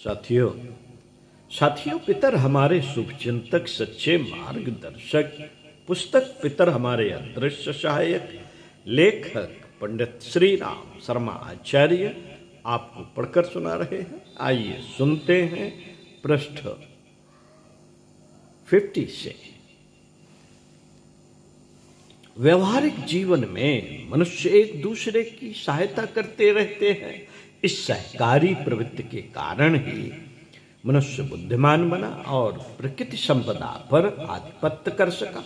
साथियों साथियों पितर हमारे शुभचिंतक, सच्चे मार्गदर्शक। पुस्तक पितर हमारे अदृश्य सहायक। लेखक पंडित श्री राम शर्मा आचार्य आपको पढ़कर सुना रहे हैं। आइए सुनते हैं पृष्ठ 50 से। व्यवहारिक जीवन में मनुष्य एक दूसरे की सहायता करते रहते हैं। इस सहकारी प्रवृत्ति के कारण ही मनुष्य बुद्धिमान बना और प्रकृति संपदा पर आधिपत्य कर सका।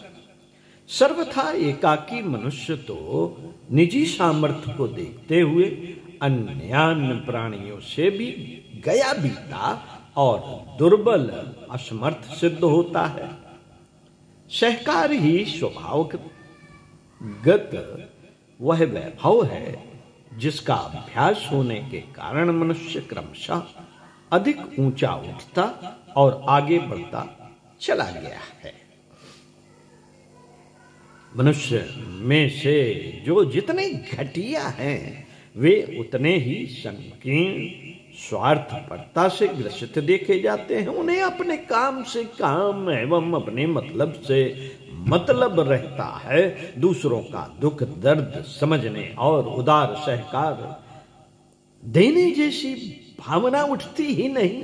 सर्वथा एकाकी मनुष्य तो निजी सामर्थ्य को देखते हुए अन्य प्राणियों से भी गया बीता और दुर्बल असमर्थ सिद्ध होता है। सहकार ही स्वभावगत वह वैभव है जिसका अभ्यास होने के कारण मनुष्य क्रमशः अधिक ऊंचा उठता और आगे बढ़ता चला गया है। मनुष्य में से जो जितने घटिया हैं वे उतने ही संकीर्ण स्वार्थपरता से ग्रसित देखे जाते हैं। उन्हें अपने काम से काम एवं अपने मतलब से मतलब रहता है। दूसरों का दुख दर्द समझने और उदार सहकार देने जैसी भावना उठती ही नहीं,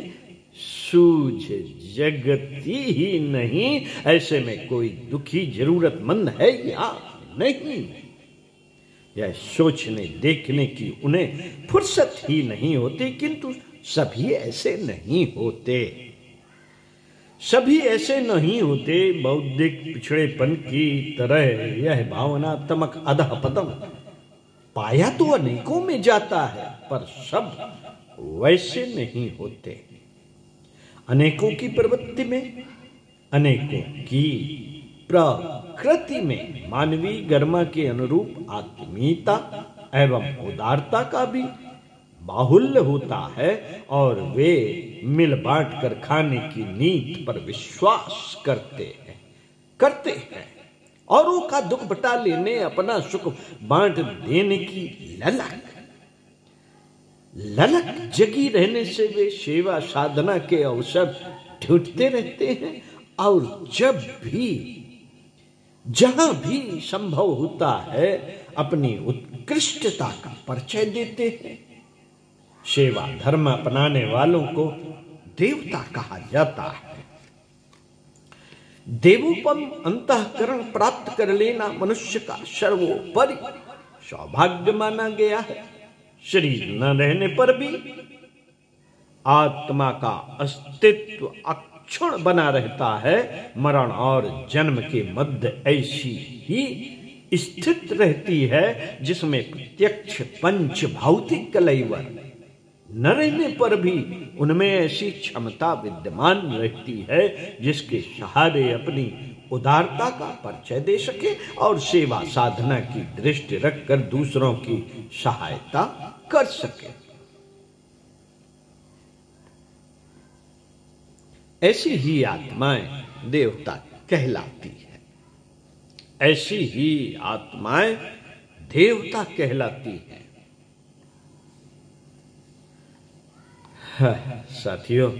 सूझ जगती ही नहीं। ऐसे में कोई दुखी जरूरतमंद है या नहीं, यह सोचने देखने की उन्हें फुर्सत ही नहीं होती। किंतु सभी ऐसे नहीं होते। सभी ऐसे नहीं होते। बौद्धिक पिछड़ेपन की तरह यह भावनात्मक अधःपतन पाया तो अनेकों में जाता है, पर सब वैसे नहीं होते। अनेकों की प्रवृत्ति में, अनेकों की प्रकृति में मानवीय गरिमा के अनुरूप आत्मीयता एवं उदारता का भी बाहुल्य होता है और वे मिल बांट कर खाने की नीति पर विश्वास करते हैं। औरों का दुख बटा लेने, अपना सुख बांट देने की ललक जगी रहने से वे सेवा साधना के अवसर ढूंढते रहते हैं और जहां भी संभव होता है अपनी उत्कृष्टता का परिचय देते हैं। सेवा धर्म अपनाने वालों को देवता कहा जाता है। देवोपम अंतःकरण प्राप्त कर लेना मनुष्य का सर्वोपरि सौभाग्य माना गया है। शरीर न रहने पर भी आत्मा का अस्तित्व अक्षुण्ण बना रहता है। मरण और जन्म के मध्य ऐसी ही स्थित रहती है जिसमें प्रत्यक्ष पंच भौतिक कलैवर न रहने पर भी उनमें ऐसी क्षमता विद्यमान रहती है जिसके सहारे अपनी उदारता का परिचय दे सके और सेवा साधना की दृष्टि रखकर दूसरों की सहायता कर सके। ऐसी ही आत्माएं देवता कहलाती है। ऐसी ही आत्माएं देवता कहलाती हैं। साथियों,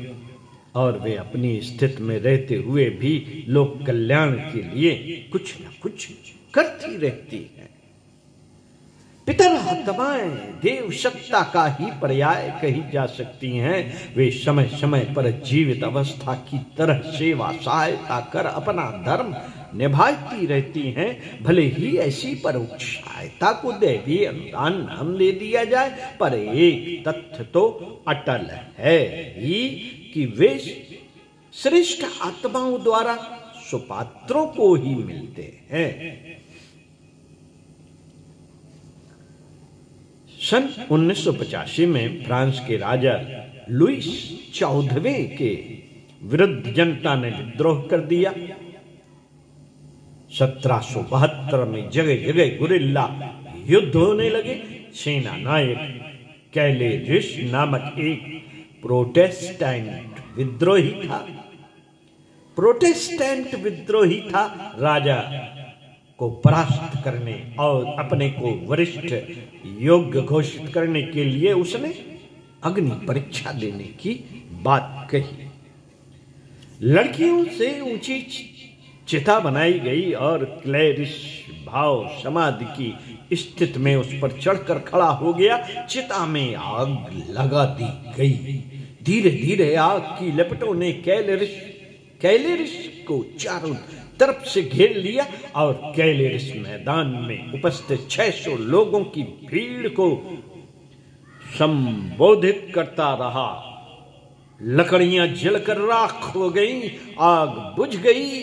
और वे अपनी स्थिति में रहते हुए भी लोक कल्याण के लिए कुछ न कुछ करती रहती है। पितर आत्माएं देव सत्ता का ही पर्याय कही जा सकती हैं। वे समय समय पर जीवित अवस्था की तरह सेवा सहायता कर अपना धर्म निभाती रहती हैं। भले ही ऐसी परोक्ष सहायता को दैवीय अनुदान नाम दे दिया जाए, पर एक तथ्य तो अटल है ही कि वे श्रेष्ठ आत्माओं द्वारा सुपात्रों को ही मिलते हैं। सन 1985 में फ्रांस के राजा लुईस 14वें के विरुद्ध जनता ने विद्रोह कर दिया। 1772 में जगह जगह गुरिल्ला युद्ध होने लगे। सेना नायक कैलेरिस नामक एक प्रोटेस्टेंट विद्रोही था। राजा को परास्त करने और अपने को वरिष्ठ योग्य घोषित करने के लिए उसने अग्नि परीक्षा देने की बात कही। लड़कियों से ऊंची चिता बनाई गई और क्लेरिस भाव समाधि की स्थिति में उस पर चढ़कर खड़ा हो गया। चिता में आग लगा दी गई। धीरे धीरे आग की लपटों ने कैलेरिस को चारों तरफ से घेर लिया और कैलेरिस मैदान में उपस्थित 600 लोगों की भीड़ को संबोधित करता रहा। लकड़ियां जलकर राख हो गई, आग बुझ गई।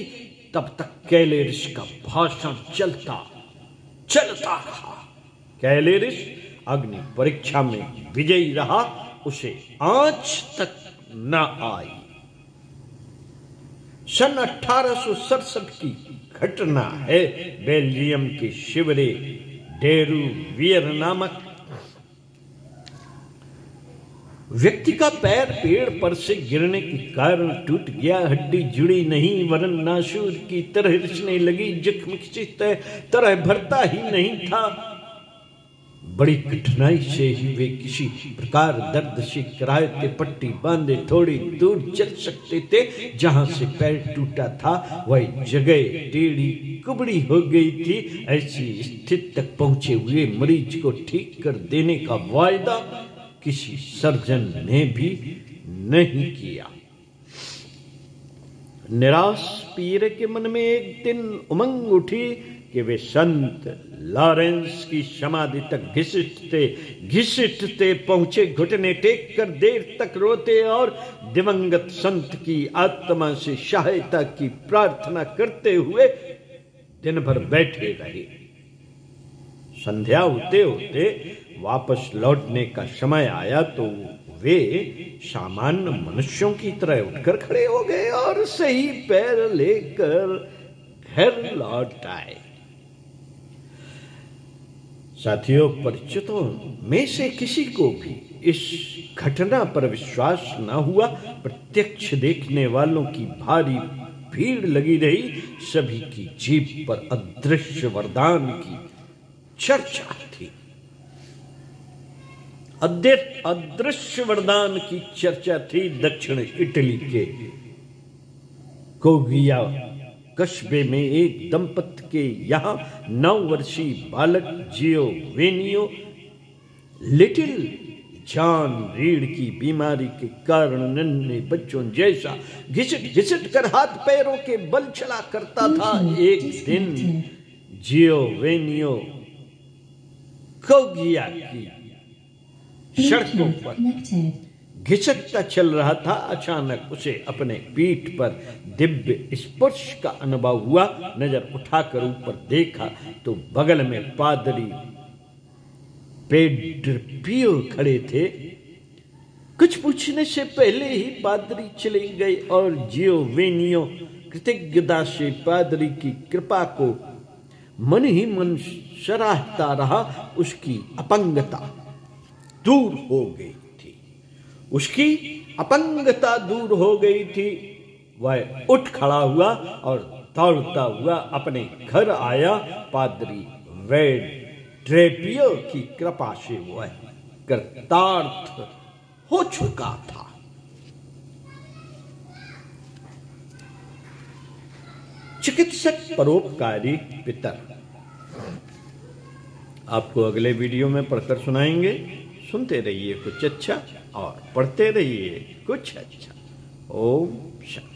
तब तक कैलेरिस का भाषण चलता रहा। कैलेरिस अग्नि परीक्षा में विजयी रहा, उसे आंच तक न आई। सन 1867 की घटना है। बेल्जियम के शिवरे डेरुवियर नामक व्यक्ति का पैर पेड़ पर से गिरने के कारण टूट गया। हड्डी जुड़ी नहीं वरन नासूर की तरह रिसने लगी। जख्म किसी तरह भरता ही नहीं था। बड़ी कठिनाई से ही वे किसी प्रकार दर्द से कराहते पट्टी बांधे थोड़ी दूर चल सकते थे। जहां से पैर टूटा था वह जगह टेढ़ी कुबड़ी हो गई थी। ऐसी स्थिति तक पहुंचे हुए मरीज को ठीक कर देने का वायदा किसी सर्जन ने भी नहीं किया। निराश पीर के मन में एक दिन उमंग उठी कि वे संत लॉरेंस की समाधि तक घिसटते पहुंचे। घुटने टेक कर देर तक रोते और दिवंगत संत की आत्मा से सहायता की प्रार्थना करते हुए दिन भर बैठे रहे। संध्या होते होते वापस लौटने का समय आया तो वे सामान्य मनुष्यों की तरह उठकर खड़े हो गए और सही पैर लेकर घर लौट आए। साथियों, परिचितों में से किसी को भी इस घटना पर विश्वास न हुआ। प्रत्यक्ष देखने वालों की भारी भीड़ लगी रही। सभी की जीभ पर अदृश्य वरदान की चर्चा थी। अदृश्य वरदान की चर्चा थी। दक्षिण इटली के कोगिया कस्बे में एक दंपत्ति के यहाँ 9 वर्षीय बालक जियोवेनियो लिटिल जॉन रीढ़ की बीमारी के कारण नन्हे बच्चों जैसा घिसट कर हाथ पैरों के बल चला करता था। एक दिन जियोवेनियो कोगिया की सड़कों पर घिसटता चल रहा था। अचानक उसे अपने पीठ पर दिव्य स्पर्श का अनुभव हुआ। नजर उठाकर ऊपर देखा तो बगल में पादरी पेड्रिपियो खड़े थे। कुछ पूछने से पहले ही पादरी चले गए और जियोवेनियो कृतज्ञता से पादरी की कृपा को मन ही मन सराहता रहा। उसकी अपंगता दूर हो गई थी। वह उठ खड़ा हुआ और दौड़ता हुआ अपने घर आया। पादरी वेड्रेपियो की कृपा से वह कृतार्थ हो चुका था। चिकित्सक परोपकारी पितर। आपको अगले वीडियो में पढ़कर सुनाएंगे। सुनते रहिए कुछ अच्छा और पढ़ते रहिए कुछ अच्छा। ओम शांति।